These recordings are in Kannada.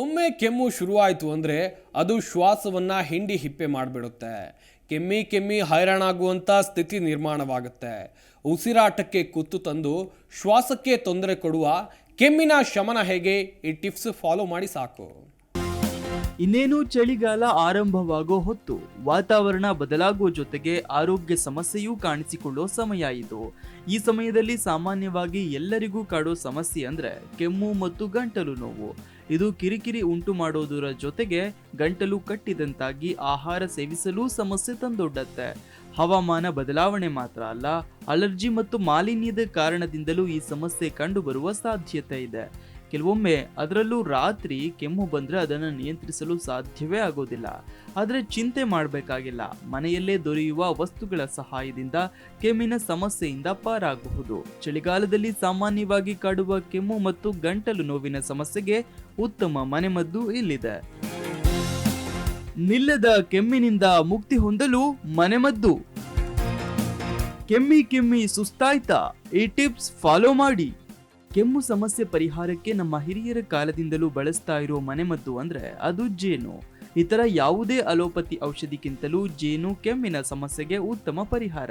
ಒಮ್ಮೆ ಕೆಮ್ಮು ಶುರುವಾಯಿತು ಅಂದರೆ ಅದು ಶ್ವಾಸವನ್ನು ಹಿಂಡಿ ಹಿಪ್ಪೆ ಮಾಡಿಬಿಡುತ್ತೆ. ಕೆಮ್ಮಿ ಕೆಮ್ಮಿ ಹೈರಾಣಾಗುವಂಥ ಸ್ಥಿತಿ ನಿರ್ಮಾಣವಾಗುತ್ತೆ. ಉಸಿರಾಟಕ್ಕೆ ಕುತ್ತು ತಂದು ಶ್ವಾಸಕ್ಕೆ ತೊಂದರೆ ಕೊಡುವ ಕೆಮ್ಮಿನ ಶಮನ ಹೇಗೆ? ಈ ಟಿಪ್ಸ್ ಫಾಲೋ ಮಾಡಿ ಸಾಕು. ಇನ್ನೇನು ಚಳಿಗಾಲ ಆರಂಭವಾಗೋ ಹೊತ್ತು. ವಾತಾವರಣ ಬದಲಾಗುವ ಜೊತೆಗೆ ಆರೋಗ್ಯ ಸಮಸ್ಯೆಯೂ ಕಾಣಿಸಿಕೊಳ್ಳೋ ಸಮಯ ಇದು. ಈ ಸಮಯದಲ್ಲಿ ಸಾಮಾನ್ಯವಾಗಿ ಎಲ್ಲರಿಗೂ ಕಾಡೋ ಸಮಸ್ಯೆ ಅಂದ್ರೆ ಕೆಮ್ಮು ಮತ್ತು ಗಂಟಲು ನೋವು. ಇದು ಕಿರಿಕಿರಿ ಉಂಟು ಮಾಡೋದರ ಜೊತೆಗೆ ಗಂಟಲು ಕಟ್ಟಿದಂತಾಗಿ ಆಹಾರ ಸೇವಿಸಲು ಸಮಸ್ಯೆ ತಂದೊಡ್ಡತ್ತೆ. ಹವಾಮಾನ ಬದಲಾವಣೆ ಮಾತ್ರ ಅಲ್ಲ, ಅಲರ್ಜಿ ಮತ್ತು ಮಾಲಿನ್ಯದ ಕಾರಣದಿಂದಲೂ ಈ ಸಮಸ್ಯೆ ಕಂಡುಬರುವ ಸಾಧ್ಯತೆ ಇದೆ. ಕೆಲವೊಮ್ಮೆ ಅದರಲ್ಲೂ ರಾತ್ರಿ ಕೆಮ್ಮು ಬಂದ್ರೆ ಅದನ್ನು ನಿಯಂತ್ರಿಸಲು ಸಾಧ್ಯವೇ ಆಗೋದಿಲ್ಲ. ಆದರೆ ಚಿಂತೆ ಮಾಡಬೇಕಾಗಿಲ್ಲ. ಮನೆಯಲ್ಲೇ ದೊರೆಯುವ ವಸ್ತುಗಳ ಸಹಾಯದಿಂದ ಕೆಮ್ಮಿನ ಸಮಸ್ಯೆಯಿಂದ ಪಾರಾಗಬಹುದು. ಚಳಿಗಾಲದಲ್ಲಿ ಸಾಮಾನ್ಯವಾಗಿ ಕಾಡುವ ಕೆಮ್ಮು ಮತ್ತು ಗಂಟಲು ನೋವಿನ ಸಮಸ್ಯೆಗೆ ಉತ್ತಮ ಮನೆಮದ್ದು ಇಲ್ಲಿದೆ. ನಿಲ್ಲದ ಕೆಮ್ಮಿನಿಂದ ಮುಕ್ತಿ ಹೊಂದಲು ಮನೆಮದ್ದು. ಕೆಮ್ಮಿ ಕೆಮ್ಮಿ ಸುಸ್ತಾಯ್ತಾ? ಈ ಟಿಪ್ಸ್ ಫಾಲೋ ಮಾಡಿ. ಕೆಮ್ಮು ಸಮಸ್ಯೆ ಪರಿಹಾರಕ್ಕೆ ನಮ್ಮ ಹಿರಿಯರ ಕಾಲದಿಂದಲೂ ಬಳಸ್ತಾ ಇರೋ ಮನೆಮದ್ದು ಅಂದ್ರೆ ಅದು ಜೇನು. ಇತರ ಯಾವುದೇ ಅಲೋಪತಿ ಔಷಧಿಗಿಂತಲೂ ಜೇನು ಕೆಮ್ಮಿನ ಸಮಸ್ಯೆಗೆ ಉತ್ತಮ ಪರಿಹಾರ.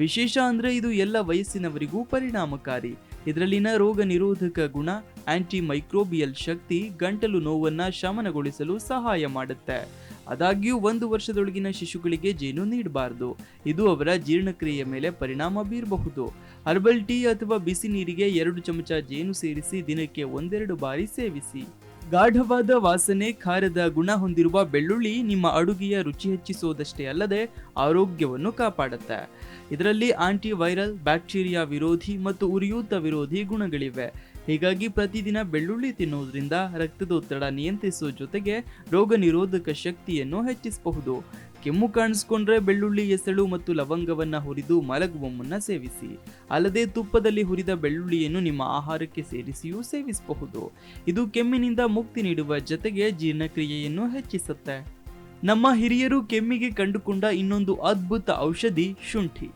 ವಿಶೇಷ ಅಂದ್ರೆ ಇದು ಎಲ್ಲ ವಯಸ್ಸಿನವರಿಗೂ ಪರಿಣಾಮಕಾರಿ. ಇದರಲ್ಲಿನ ರೋಗ ನಿರೋಧಕ ಗುಣ, ಆಂಟಿ ಮೈಕ್ರೋಬಿಯಲ್ ಶಕ್ತಿ ಗಂಟಲು ನೋವನ್ನ ಶಮನಗೊಳಿಸಲು ಸಹಾಯ ಮಾಡುತ್ತೆ. ಆದಾಗ್ಯೂ 1 ವರ್ಷದೊಳಗಿನ ಶಿಶುಗಳಿಗೆ ಜೇನು ನೀಡಬಾರದು. ಇದು ಅವರ ಜೀರ್ಣಕ್ರಿಯೆಯ ಮೇಲೆ ಪರಿಣಾಮ ಬೀರಬಹುದು. ಹರ್ಬಲ್ ಟೀ ಅಥವಾ ಬಿಸಿ ನೀರಿಗೆ 2 ಚಮಚ ಜೇನು ಸೇರಿಸಿ ದಿನಕ್ಕೆ 1-2 ಬಾರಿ ಸೇವಿಸಿ. ಗಾಢವಾದ ವಾಸನೆ, ಖಾರದ ಗುಣ ಹೊಂದಿರುವ ಬೆಳ್ಳುಳ್ಳಿ ನಿಮ್ಮ ಅಡುಗೆಯ ರುಚಿ ಹೆಚ್ಚಿಸೋದಷ್ಟೇ ಅಲ್ಲದೆ ಆರೋಗ್ಯವನ್ನು ಕಾಪಾಡುತ್ತೆ. ಇದರಲ್ಲಿ ಆಂಟಿ ವೈರಲ್, ಬ್ಯಾಕ್ಟೀರಿಯಾ ವಿರೋಧಿ ಮತ್ತು ಉರಿಯೂತ ವಿರೋಧಿ ಗುಣಗಳಿವೆ. ಹೀಗಾಗಿ ಪ್ರತಿದಿನ ಬೆಳ್ಳುಳ್ಳಿ ತಿನ್ನೋದ್ರಿಂದ ರಕ್ತದೊತ್ತಡ ನಿಯಂತ್ರಿಸುವ ಜೊತೆಗೆ ರೋಗ ನಿರೋಧಕ ಶಕ್ತಿಯನ್ನು ಹೆಚ್ಚಿಸಬಹುದು. ಕೆಮ್ಮು ಕಾಣಿಸ್ಕೊಂಡ್ರೆ ಬೆಳ್ಳುಳ್ಳಿ ಎಸಳು ಮತ್ತು ಲವಂಗವನ್ನ ಹುರಿದು ಮಲಗುವ ಮುನ್ನ ಸೇವಿಸಿ. ಅಲ್ಲದೆ ತುಪ್ಪದಲ್ಲಿ ಹುರಿದ ಬೆಳ್ಳುಳ್ಳಿಯನ್ನು ನಿಮ್ಮ ಆಹಾರಕ್ಕೆ ಸೇರಿಸಿಯೂ ಸೇವಿಸಬಹುದು. ಇದು ಕೆಮ್ಮಿನಿಂದ ಮುಕ್ತಿ ನೀಡುವ ಜೊತೆಗೆ ಜೀರ್ಣಕ್ರಿಯೆಯನ್ನು ಹೆಚ್ಚಿಸುತ್ತೆ. ನಮ್ಮ ಹಿರಿಯರು ಕೆಮ್ಮಿಗೆ ಕಂಡುಕೊಂಡ ಇನ್ನೊಂದು ಅದ್ಭುತ ಔಷಧಿ ಶುಂಠಿ.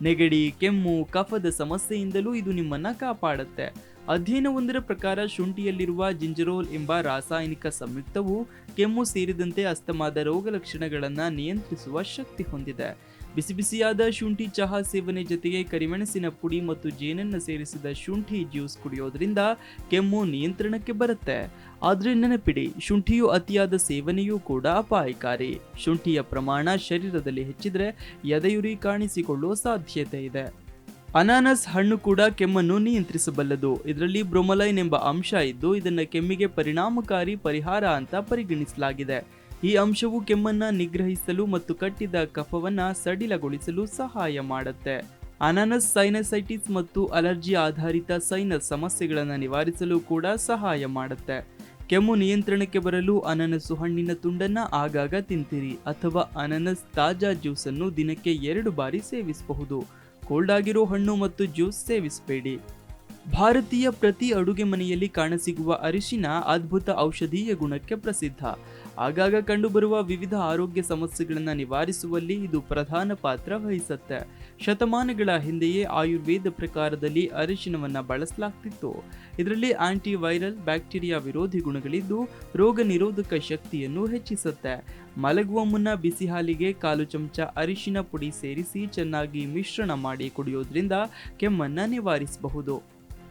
ನೆಗಡಿ, ಕೆಮ್ಮು, ಕಫದ ಸಮಸ್ಯೆಯಿಂದಲೂ ಇದು ನಿಮ್ಮನ್ನ ಕಾಪಾಡುತ್ತೆ. ಅಧ್ಯಯನವೊಂದರ ಪ್ರಕಾರ ಶುಂಠಿಯಲ್ಲಿರುವ ಜಿಂಜರೋಲ್ ಎಂಬ ರಾಸಾಯನಿಕ ಸಂಯುಕ್ತವು ಕೆಮ್ಮು ಸೇರಿದಂತೆ ಅಸ್ತಮಾದ ರೋಗ ಲಕ್ಷಣಗಳನ್ನು ನಿಯಂತ್ರಿಸುವ ಶಕ್ತಿ ಹೊಂದಿದೆ. ಬಿಸಿ ಬಿಸಿಯಾದ ಶುಂಠಿ ಚಹಾ ಸೇವನೆ ಜೊತೆಗೆ ಕರಿಮೆಣಸಿನ ಪುಡಿ ಮತ್ತು ಜೇನನ್ನು ಸೇರಿಸಿದ ಶುಂಠಿ ಜ್ಯೂಸ್ ಕುಡಿಯೋದ್ರಿಂದ ಕೆಮ್ಮು ನಿಯಂತ್ರಣಕ್ಕೆ ಬರುತ್ತೆ. ಆದ್ರೆ ನೆನಪಿಡಿ, ಶುಂಠಿಯು ಅತಿಯಾದ ಸೇವನೆಯೂ ಕೂಡ ಅಪಾಯಕಾರಿ. ಶುಂಠಿಯ ಪ್ರಮಾಣ ಶರೀರದಲ್ಲಿ ಹೆಚ್ಚಿದ್ರೆ ಎದೆಯುರಿ ಕಾಣಿಸಿಕೊಳ್ಳುವ ಸಾಧ್ಯತೆ ಇದೆ. ಅನಾನಸ್ ಹಣ್ಣು ಕೂಡ ಕೆಮ್ಮನ್ನು ನಿಯಂತ್ರಿಸಬಲ್ಲದು. ಇದರಲ್ಲಿ ಬ್ರೊಮೊಲೈನ್ ಎಂಬ ಅಂಶ ಇದ್ದು ಇದನ್ನ ಕೆಮ್ಮಿಗೆ ಪರಿಣಾಮಕಾರಿ ಪರಿಹಾರ ಅಂತ ಪರಿಗಣಿಸಲಾಗಿದೆ. ಈ ಅಂಶವು ಕೆಮ್ಮನ್ನ ನಿಗ್ರಹಿಸಲು ಮತ್ತು ಕಟ್ಟಿದ ಕಫವನ್ನ ಸಡಿಲಗೊಳಿಸಲು ಸಹಾಯ ಮಾಡುತ್ತೆ. ಅನಾನಸ್ ಸೈನಸೈಟಿಸ್ ಮತ್ತು ಅಲರ್ಜಿ ಆಧಾರಿತ ಸೈನಸ್ ಸಮಸ್ಯೆಗಳನ್ನು ನಿವಾರಿಸಲು ಕೂಡ ಸಹಾಯ ಮಾಡುತ್ತೆ. ಕೆಮ್ಮು ನಿಯಂತ್ರಣಕ್ಕೆ ಬರಲು ಅನಾನಸು ಹಣ್ಣಿನ ತುಂಡನ್ನ ಆಗಾಗ ತಿಂತಿರಿ ಅಥವಾ ಅನಾನಸ್ ತಾಜಾ ಜ್ಯೂಸ್ ಅನ್ನು ದಿನಕ್ಕೆ 2 ಬಾರಿ ಸೇವಿಸಬಹುದು. ಕೋಲ್ಡ್ ಆಗಿರೋ ಹಣ್ಣು ಮತ್ತು ಜ್ಯೂಸ್ ಸೇವಿಸಬೇಡಿ. ಭಾರತೀಯ ಪ್ರತಿ ಅಡುಗೆ ಮನೆಯಲ್ಲಿ ಕಾಣಸಿಗುವ ಅರಿಶಿನ ಅದ್ಭುತ ಔಷಧೀಯ ಗುಣಕ್ಕೆ ಪ್ರಸಿದ್ಧ. ಆಗಾಗ ಕಂಡುಬರುವ ವಿವಿಧ ಆರೋಗ್ಯ ಸಮಸ್ಯೆಗಳನ್ನು ನಿವಾರಿಸುವಲ್ಲಿ ಇದು ಪ್ರಧಾನ ಪಾತ್ರ ವಹಿಸುತ್ತೆ. ಶತಮಾನಗಳ ಹಿಂದೆಯೇ ಆಯುರ್ವೇದ ಪ್ರಕಾರದಲ್ಲಿ ಅರಿಶಿನವನ್ನು ಬಳಸಲಾಗ್ತಿತ್ತು. ಇದರಲ್ಲಿ ಆಂಟಿ ವೈರಲ್, ಬ್ಯಾಕ್ಟೀರಿಯಾ ವಿರೋಧಿ ಗುಣಗಳಿದ್ದು ರೋಗ ನಿರೋಧಕ ಶಕ್ತಿಯನ್ನು ಹೆಚ್ಚಿಸುತ್ತೆ. ಮಲಗುವ ಮುನ್ನ ಬಿಸಿ ಹಾಲಿಗೆ 1/4 ಚಮಚ ಅರಿಶಿನ ಪುಡಿ ಸೇರಿಸಿ ಚೆನ್ನಾಗಿ ಮಿಶ್ರಣ ಮಾಡಿ ಕುಡಿಯೋದ್ರಿಂದ ಕೆಮ್ಮನ್ನು ನಿವಾರಿಸಬಹುದು.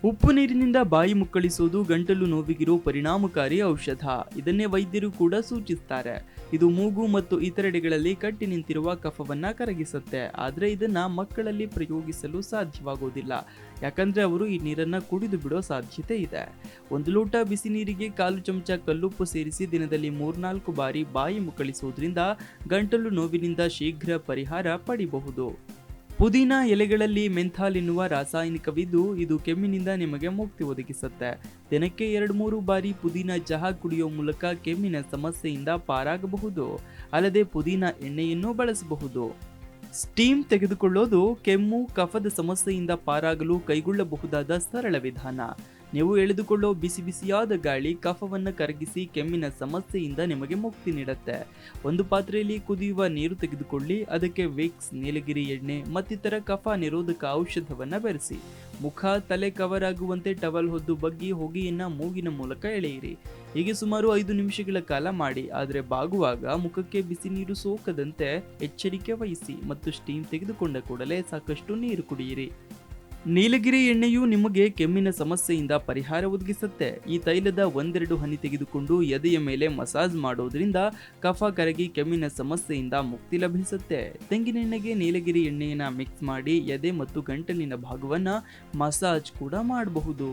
ಉಪ್ಪು ನೀರಿನಿಂದ ಬಾಯಿ ಮುಕ್ಕಳಿಸುವುದು ಗಂಟಲು ನೋವಿಗಿರೋ ಪರಿಣಾಮಕಾರಿ ಔಷಧ. ಇದನ್ನೇ ವೈದ್ಯರು ಕೂಡ ಸೂಚಿಸ್ತಾರೆ. ಇದು ಮೂಗು ಮತ್ತು ಇತರೆಡೆಗಳಲ್ಲಿ ಕಟ್ಟಿ ನಿಂತಿರುವ ಕಫವನ್ನ ಕರಗಿಸುತ್ತೆ. ಆದ್ರೆ ಇದನ್ನ ಮಕ್ಕಳಲ್ಲಿ ಪ್ರಯೋಗಿಸಲು ಸಾಧ್ಯವಾಗೋದಿಲ್ಲ, ಯಾಕಂದ್ರೆ ಅವರು ಈ ನೀರನ್ನ ಕುಡಿದು ಬಿಡೋ ಸಾಧ್ಯತೆ ಇದೆ. 1 ಲೋಟ ಬಿಸಿ ನೀರಿಗೆ 1/4 ಚಮಚ ಕಲ್ಲುಪ್ಪು ಸೇರಿಸಿ ದಿನದಲ್ಲಿ 3-4 ಬಾರಿ ಬಾಯಿ ಮುಕ್ಕಳಿಸುವುದರಿಂದ ಗಂಟಲು ನೋವಿನಿಂದ ಶೀಘ್ರ ಪರಿಹಾರ ಪಡಿಬಹುದು. ಪುದೀನ ಎಲೆಗಳಲ್ಲಿ ಮೆಂಥಾಲ್ ಎನ್ನುವ ರಾಸಾಯನಿಕವಿದ್ದು ಇದು ಕೆಮ್ಮಿನಿಂದ ನಿಮಗೆ ಮುಕ್ತಿ ಒದಗಿಸುತ್ತೆ. ದಿನಕ್ಕೆ 2-3 ಬಾರಿ ಪುದೀನ ಚಹಾ ಕುಡಿಯುವ ಮೂಲಕ ಕೆಮ್ಮಿನ ಸಮಸ್ಯೆಯಿಂದ ಪಾರಾಗಬಹುದು. ಅಲ್ಲದೆ ಪುದೀನ ಎಣ್ಣೆಯನ್ನು ಬಳಸಬಹುದು. ಸ್ಟೀಮ್ ತೆಗೆದುಕೊಳ್ಳೋದು ಕೆಮ್ಮು, ಕಫದ ಸಮಸ್ಯೆಯಿಂದ ಪಾರಾಗಲು ಕೈಗೊಳ್ಳಬಹುದಾದ ಸರಳ ವಿಧಾನ. ನೀವು ಎಳೆದುಕೊಳ್ಳೋ ಬಿಸಿ ಬಿಸಿಯಾದ ಗಾಳಿ ಕಫವನ್ನು ಕರಗಿಸಿ ಕೆಮ್ಮಿನ ಸಮಸ್ಯೆಯಿಂದ ನಿಮಗೆ ಮುಕ್ತಿ ನೀಡುತ್ತೆ. ಒಂದು ಪಾತ್ರೆಯಲ್ಲಿ ಕುದಿಯುವ ನೀರು ತೆಗೆದುಕೊಳ್ಳಿ, ಅದಕ್ಕೆ ವಿಕ್ಸ್, ನೀಲಗಿರಿ ಎಣ್ಣೆ ಮತ್ತಿತರ ಕಫ ನಿರೋಧಕ ಔಷಧವನ್ನ ಬೆರೆಸಿ. ಮುಖ, ತಲೆ ಕವರ್ ಆಗುವಂತೆ ಟವಲ್ ಹೊದ್ದು ಬಗ್ಗಿ ಹೊಗೆಯನ್ನ ಮೂಗಿನ ಮೂಲಕ ಎಳೆಯಿರಿ. ಹೀಗೆ ಸುಮಾರು 5 ನಿಮಿಷಗಳ ಕಾಲ ಮಾಡಿ. ಆದರೆ ಬಾಗುವಾಗ ಮುಖಕ್ಕೆ ಬಿಸಿ ನೀರು ಸೋಕದಂತೆ ಎಚ್ಚರಿಕೆ ವಹಿಸಿ ಮತ್ತು ಸ್ಟೀಮ್ ತೆಗೆದುಕೊಂಡ ಕೂಡಲೇ ಸಾಕಷ್ಟು ನೀರು ಕುಡಿಯಿರಿ. ನೀಲಗಿರಿ ಎಣ್ಣೆಯು ನಿಮಗೆ ಕೆಮ್ಮಿನ ಸಮಸ್ಯೆಯಿಂದ ಪರಿಹಾರ ಒದಗಿಸುತ್ತೆ. ಈ ತೈಲದ 1-2 ಹನಿ ತೆಗೆದುಕೊಂಡು ಎದೆಯ ಮೇಲೆ ಮಸಾಜ್ ಮಾಡೋದ್ರಿಂದ ಕಫ ಕರಗಿ ಕೆಮ್ಮಿನ ಸಮಸ್ಯೆಯಿಂದ ಮುಕ್ತಿ ಲಭಿಸುತ್ತೆ. ತೆಂಗಿನೆಣ್ಣೆಗೆ ನೀಲಗಿರಿ ಎಣ್ಣೆಯನ್ನ ಮಿಕ್ಸ್ ಮಾಡಿ ಎದೆ ಮತ್ತು ಗಂಟಲಿನ ಭಾಗವನ್ನ ಮಸಾಜ್ ಕೂಡ ಮಾಡಬಹುದು.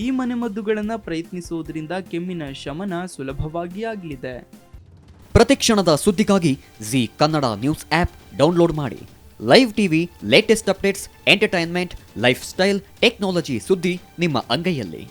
ಈ ಮನೆಮದ್ದುಗಳನ್ನು ಪ್ರಯತ್ನಿಸುವುದರಿಂದ ಕೆಮ್ಮಿನ ಶಮನ ಸುಲಭವಾಗಿ ಆಗಲಿದೆ. ಪ್ರತಿಕ್ಷಣದ ಸುದ್ದಿಗಾಗಿ Zee Kannada news app download ಮಾಡಿ. Live TV, latest updates, entertainment, lifestyle, technology ಸುದ್ದಿ ನಿಮ್ಮ ಅಂಗೈಯಲ್ಲಿ.